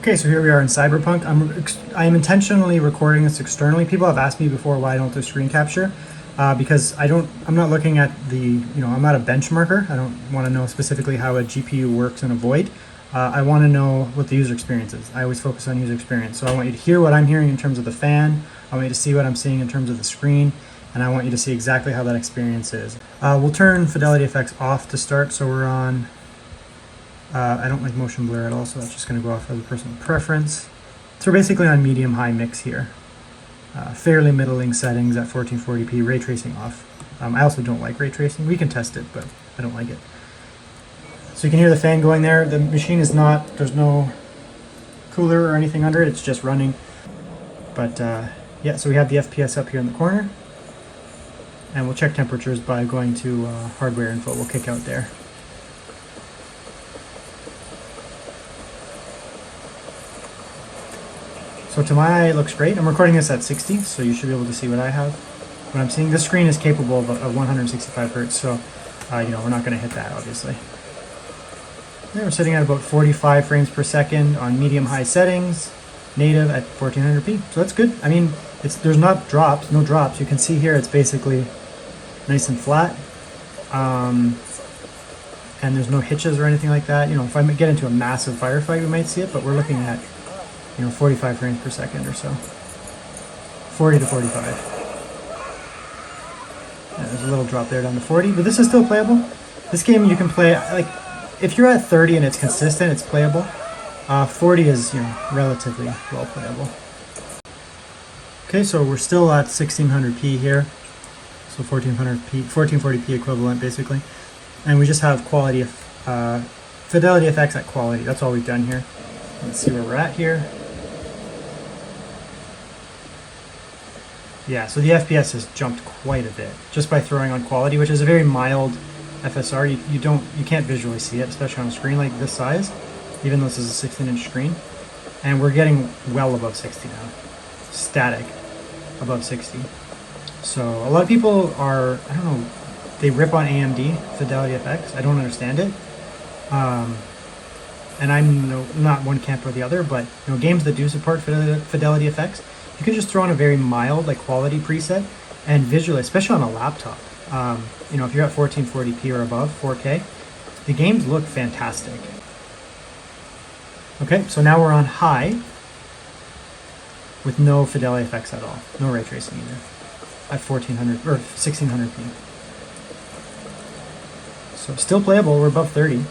Okay, so here we are in Cyberpunk. I'm intentionally recording this externally. People have asked me before why I don't do screen capture, because I'm not looking at I'm not a benchmarker. I don't want to know specifically how a GPU works in a void. I want to know what the user experience is. I always focus on user experience. So I want you to hear what I'm hearing in terms of the fan. I want you to see what I'm seeing in terms of the screen, and I want you to see exactly how that experience is. We'll turn fidelity effects off to start. So we're on. I don't like motion blur at all, so that's just going to go off as a personal preference. So we're basically on medium-high mix here. Fairly middling settings at 1440p, ray tracing off. I also don't like ray tracing. We can test it, but I don't like it. So you can hear the fan going there. The machine is not, there's no cooler or anything under it, it's just running. But yeah, so we have the FPS up here in the corner. And we'll check temperatures by going to hardware info. We'll kick out there. So to my eye, it looks great. I'm recording this at 60, so you should be able to see what I have. What I'm seeing, this screen is capable of 165 hertz, so we're not going to hit that, obviously. Yeah, we're sitting at about 45 frames per second on medium-high settings, native at 1400p, so that's good. I mean, there's no drops. You can see here it's basically nice and flat, and there's no hitches or anything like that. If I get into a massive firefight, we might see it, but we're looking at 45 frames per second or so. 40 to 45. Yeah, there's a little drop there down to 40, but this is still playable. This game you can play, like, if you're at 30 and it's consistent, it's playable. 40 is, relatively well playable. Okay, so we're still at 1600p here. So 1440p equivalent, basically. And we just have quality, fidelity effects at quality. That's all we've done here. Let's see where we're at here. Yeah, so the FPS has jumped quite a bit just by throwing on quality, which is a very mild FSR. You can't visually see it, especially on a screen like this size, even though this is a 16-inch screen. And we're getting well above 60 now. Static above 60. So a lot of people are, I don't know, they rip on AMD Fidelity FX. I don't understand it. And I'm not one camp or the other, but games that do support fidelity effects, you can just throw on a very mild, like, quality preset, and visually, especially on a laptop, if you're at 1440p or above, 4K, the games look fantastic. Okay, so now we're on high with no fidelity effects at all, no ray tracing either, at 1400 or 1600p. So still playable. We're above 30.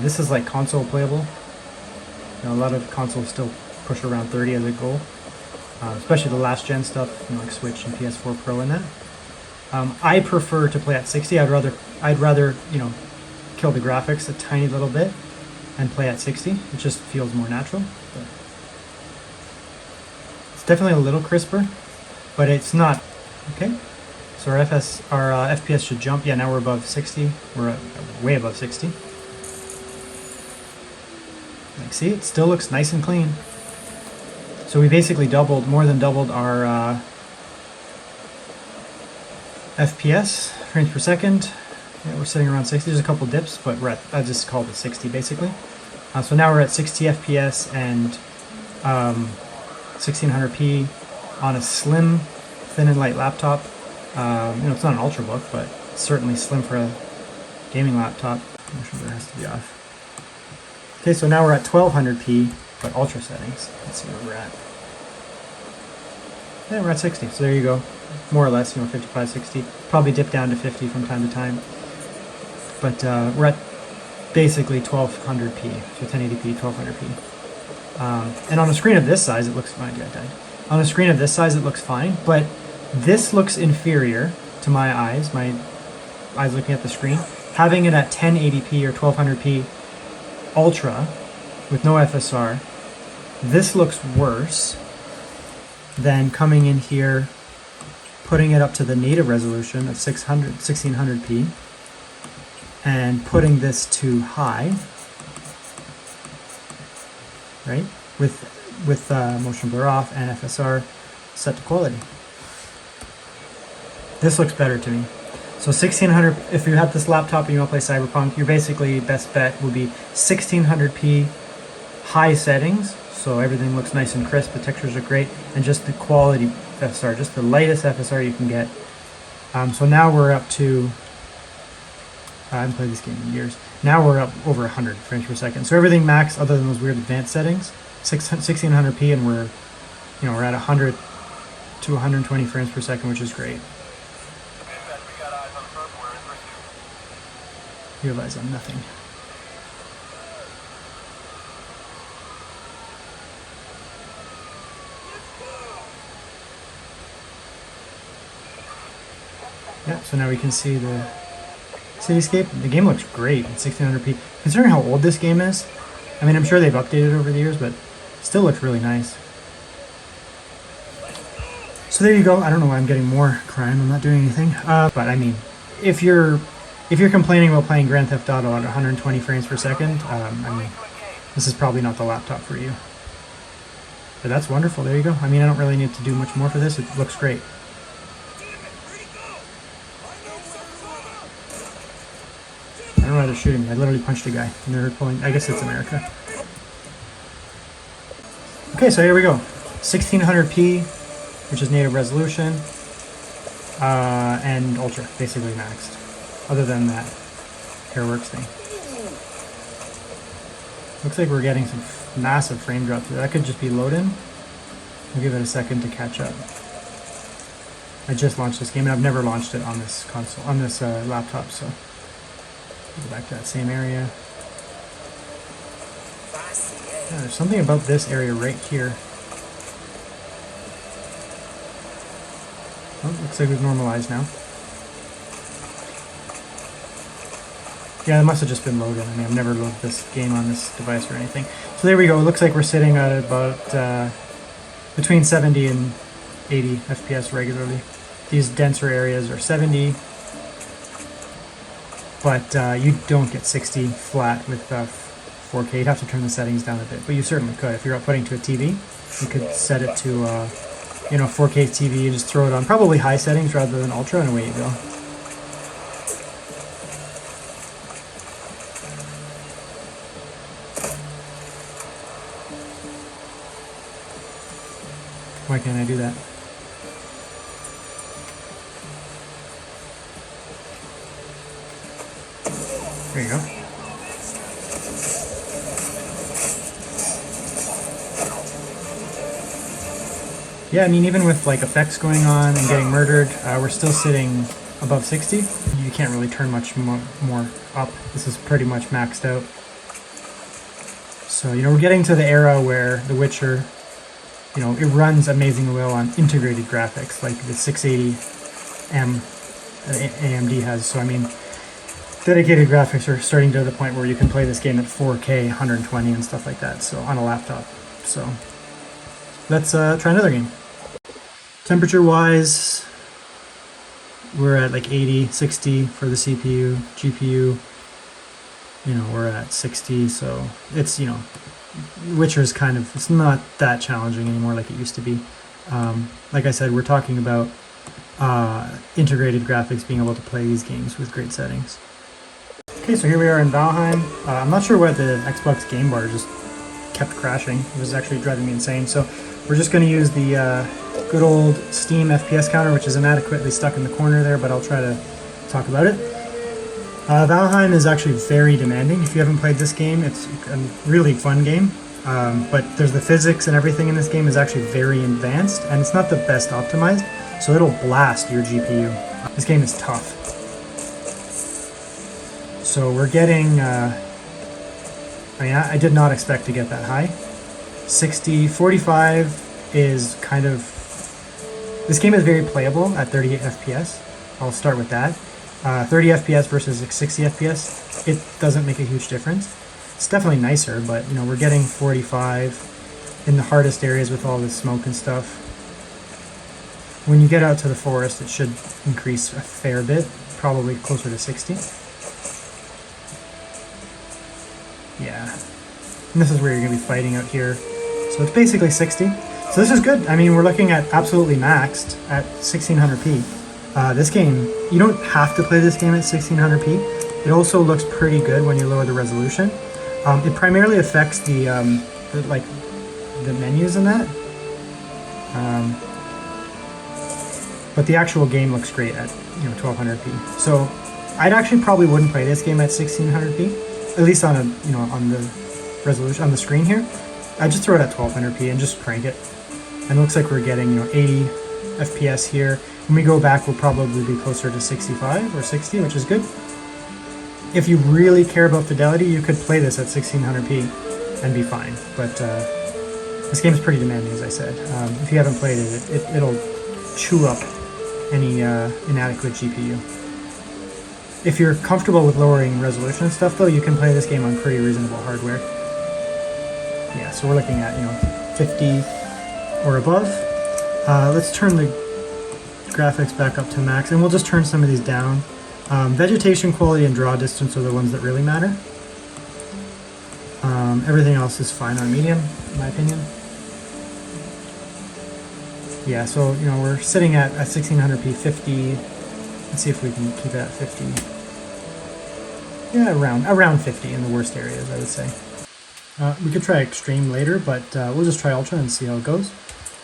This is like console playable. A lot of consoles still push around 30 as a goal, especially the last gen stuff, like Switch and PS4 Pro and that. I prefer to play at 60. I'd rather kill the graphics a tiny little bit and play at 60. It just feels more natural. But it's definitely a little crisper, but it's not. Okay, so our FPS should jump. Yeah, now we're above 60. We're way above 60. Like, see, it still looks nice and clean. So we basically more than doubled our FPS, frames per second. Yeah, we're sitting around 60. There's a couple dips, but I just called it 60 basically. So now we're at 60 FPS and 1600p on a slim, thin and light laptop. It's not an ultrabook, but it's certainly slim for a gaming laptop. I'm sure that has to be off. Okay, so now we're at 1200p, but ultra settings. Let's see where we're at. Yeah, we're at 60, so there you go. More or less, 55, 60. Probably dip down to 50 from time to time. But we're at basically 1200p, so 1080p, 1200p. And on a screen of this size, it looks fine. Yeah, I died. On a screen of this size, it looks fine, but this looks inferior to my eyes looking at the screen. Having it at 1080p or 1200p Ultra with no FSR, this looks worse than coming in here, putting it up to the native resolution of 1600p, and putting this to high, right? With motion blur off and FSR set to quality. This looks better to me. So 1600, if you have this laptop and you want to play Cyberpunk, your basically best bet would be 1600p high settings, so everything looks nice and crisp, the textures are great, and just the quality FSR, just the lightest FSR you can get. So now we're up to, I haven't played this game in years, now we're up over 100 frames per second. So everything max other than those weird advanced settings, 1600p, and we're at 100 to 120 frames per second, which is great. Realize I'm nothing. Yeah, so now we can see the cityscape. The game looks great at 1600p. Considering how old this game is, I mean, I'm sure they've updated it over the years, but still looks really nice. So there you go. I don't know why I'm getting more crime. I'm not doing anything. But I mean, if you're complaining about playing Grand Theft Auto at 120 frames per second, I mean, this is probably not the laptop for you. But that's wonderful. There you go. I mean, I don't really need to do much more for this. It looks great. I don't know why they're shooting me. I literally punched a guy and they're pulling. I guess it's America. Okay, so here we go. 1600p, which is native resolution, and ultra, basically maxed. Other than that Hairworks thing. Looks like we're getting some massive frame drop through. That could just be loading. We'll give it a second to catch up. I just launched this game and I've never launched it on this console, on this laptop, so. Go back to that same area. Yeah, there's something about this area right here. Oh, looks like we've normalized now. Yeah, it must have just been loaded. I mean, I've never loaded this game on this device or anything. So there we go. It looks like we're sitting at about between 70 and 80 FPS regularly. These denser areas are 70. But you don't get 60 flat with 4K. You'd have to turn the settings down a bit, but you certainly could. If you're outputting to a TV, you could set it to 4K TV. You just throw it on probably high settings rather than ultra, and away you go. Why can't I do that? There you go. Yeah, I mean, even with like effects going on and getting murdered, we're still sitting above 60. You can't really turn much more up. This is pretty much maxed out. So, we're getting to the era where The Witcher, it runs amazingly well on integrated graphics like the 680M AMD has. So, I mean, dedicated graphics are starting to the point where you can play this game at 4K, 120 and stuff like that, so on a laptop. So let's try another game. Temperature wise, we're at like 80, 60 for the CPU, GPU, we're at 60, so it's, Witcher's kind of, it's not that challenging anymore like it used to be. Like I said, we're talking about integrated graphics, being able to play these games with great settings. Okay, so here we are in Valheim. I'm not sure why the Xbox game bar just kept crashing. It was actually driving me insane. So we're just going to use the good old Steam FPS counter, which is inadequately stuck in the corner there, but I'll try to talk about it. Valheim is actually very demanding. If you haven't played this game, it's a really fun game. But there's the physics and everything in this game is actually very advanced, and it's not the best optimized, so it'll blast your GPU. This game is tough. So we're getting, I did not expect to get that high. 60, 45 is kind of, this game is very playable at 38 FPS. I'll start with that. 30 FPS versus 60 FPS, it doesn't make a huge difference. It's definitely nicer, but we're getting 45 in the hardest areas with all this smoke and stuff. When you get out to the forest, it should increase a fair bit, probably closer to 60. Yeah, and this is where you're going to be fighting out here. So it's basically 60. So this is good. I mean, we're looking at absolutely maxed at 1600p. This game, you don't have to play this game at 1600p. It also looks pretty good when you lower the resolution. It primarily affects the like the menus and that. But the actual game looks great at 1200p. So I'd actually probably wouldn't play this game at 1600p, at least on on the resolution on the screen here. I just throw it at 1200p and just crank it. And it looks like we're getting 80 FPS here. When we go back, we'll probably be closer to 65 or 60, which is good. If you really care about fidelity, you could play this at 1600p and be fine. But this game is pretty demanding, as I said. If you haven't played it, it'll chew up any inadequate GPU. If you're comfortable with lowering resolution and stuff, though, you can play this game on pretty reasonable hardware. Yeah, so we're looking at 50 or above. Let's turn the graphics back up to max, and we'll just turn some of these down. Vegetation quality and draw distance are the ones that really matter. Everything else is fine on medium, in my opinion. Yeah, so we're sitting at 1600p 50. Let's see if we can keep it at 50. Yeah, around 50 in the worst areas, I would say. We could try extreme later, but we'll just try ultra and see how it goes.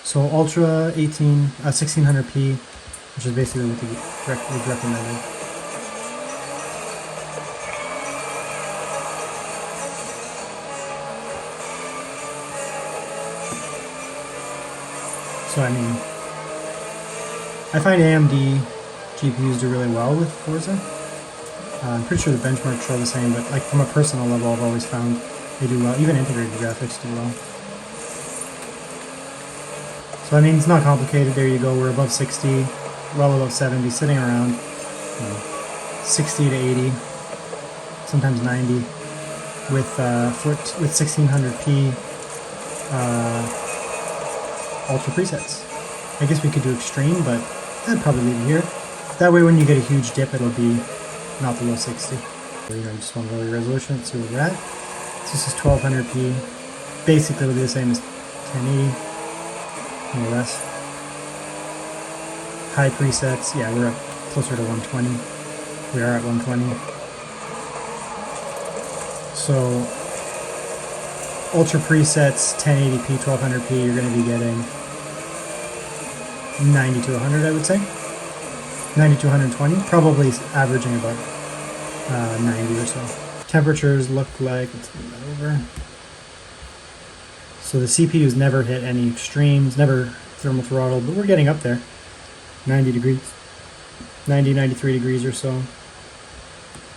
So ultra 1600p, which is basically what we've recommended. So I mean, I find AMD GPUs do really well with Forza. I'm pretty sure the benchmarks show the same, but like from a personal level, I've always found they do well. Even integrated graphics do well. So I mean, it's not complicated. There you go. We're above 60, well above 70, sitting around 60 to 80, sometimes 90, with 1600p ultra presets. I guess we could do extreme, but I'd probably leave it here. That way, when you get a huge dip, it'll be not below 60. So, just want to lower your resolution. Let's see where we're at. So this is 1200p. Basically, it'll be the same as 1080, more or less. High presets, yeah, we're up closer to 120. We are at 120. So ultra presets, 1080p, 1200p, you're going to be getting 90 to 100, I would say. 90 to 120, probably averaging about 90 or so. Temperatures look like, let's move that over. So the CPU's never hit any extremes, never thermal throttled, but we're getting up there. 90 degrees, 90, 93 degrees or so.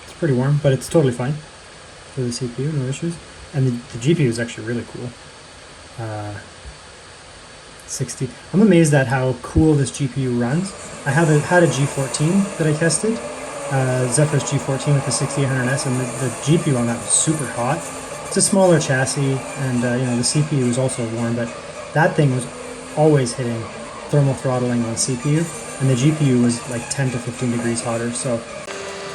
It's pretty warm, but it's totally fine for the CPU, no issues. And the GPU is actually really cool. 60. I'm amazed at how cool this GPU runs. I had a G14 that I tested, Zephyrus G14 with the 6800S, and the GPU on that was super hot. It's a smaller chassis, and the CPU is also warm, but that thing was always hitting thermal throttling on CPU, and the GPU was like 10 to 15 degrees hotter. So